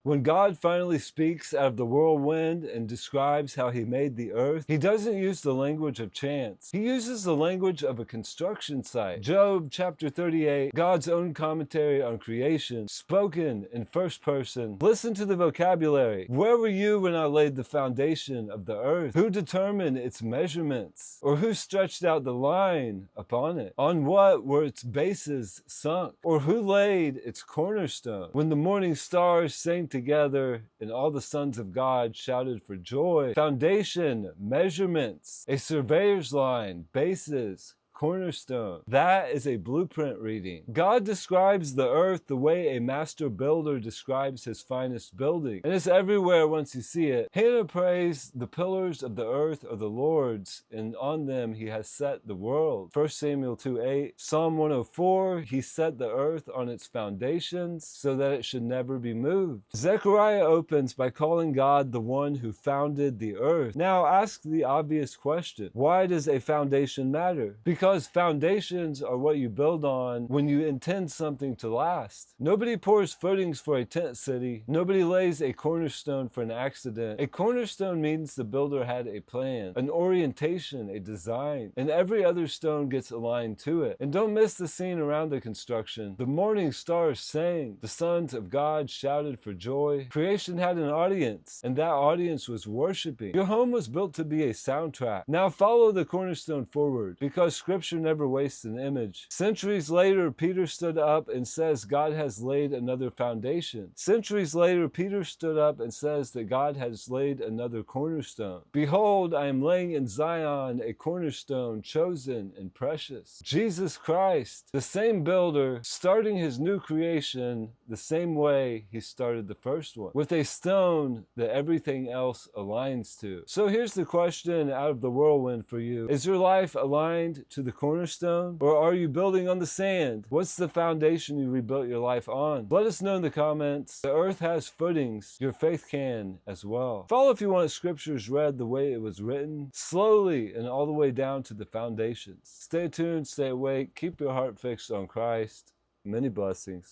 When God finally speaks out of the whirlwind and describes how he made the earth, he doesn't use the language of chance. He uses the language of a construction site. Job chapter 38, God's own commentary on creation, spoken in first person. Listen to the vocabulary. Where were you when I laid the foundation of the earth? Who determined its measurements? Or who stretched out the line upon it? On what were its bases sunk? Or who laid its cornerstone? When the morning stars sang together and all the sons of God shouted for joy. Foundation, measurements, a surveyor's line, bases, cornerstone. That is a blueprint reading. God describes the earth the way a master builder describes his finest building. And it's everywhere once you see it. Hannah prays, the pillars of the earth are the Lord's, and on them he has set the world. 1 Samuel 2:8. Psalm 104, he set the earth on its foundations so that it should never be moved. Zechariah opens by calling God the one who founded the earth. Now ask the obvious question. Why does a foundation matter? Because foundations are what you build on when you intend something to last. Nobody pours footings for a tent city. Nobody lays a cornerstone for an accident. A cornerstone means the builder had a plan, an orientation, a design, and every other stone gets aligned to it. And don't miss the scene around the construction. The morning stars sang. The sons of God shouted for joy. Creation had an audience, and that audience was worshiping. Your home was built to be a soundtrack. Now follow the cornerstone forward, because Scripture never wastes an image. Centuries later, Peter stood up and says God has laid another foundation. Centuries later, Peter stood up and says that God has laid another cornerstone. Behold, I am laying in Zion a cornerstone chosen and precious. Jesus Christ, the same builder, starting his new creation the same way he started the first one, with a stone that everything else aligns to. So here's the question out of the whirlwind for you. Is your life aligned to the cornerstone, or are you building on the sand? What's the foundation you rebuilt your life on? Let us know in the comments. The earth has footings. Your faith can as well. Follow if you want scriptures read the way it was written, slowly and all the way down to the foundations. Stay tuned, stay awake, keep your heart fixed on Christ. Many blessings.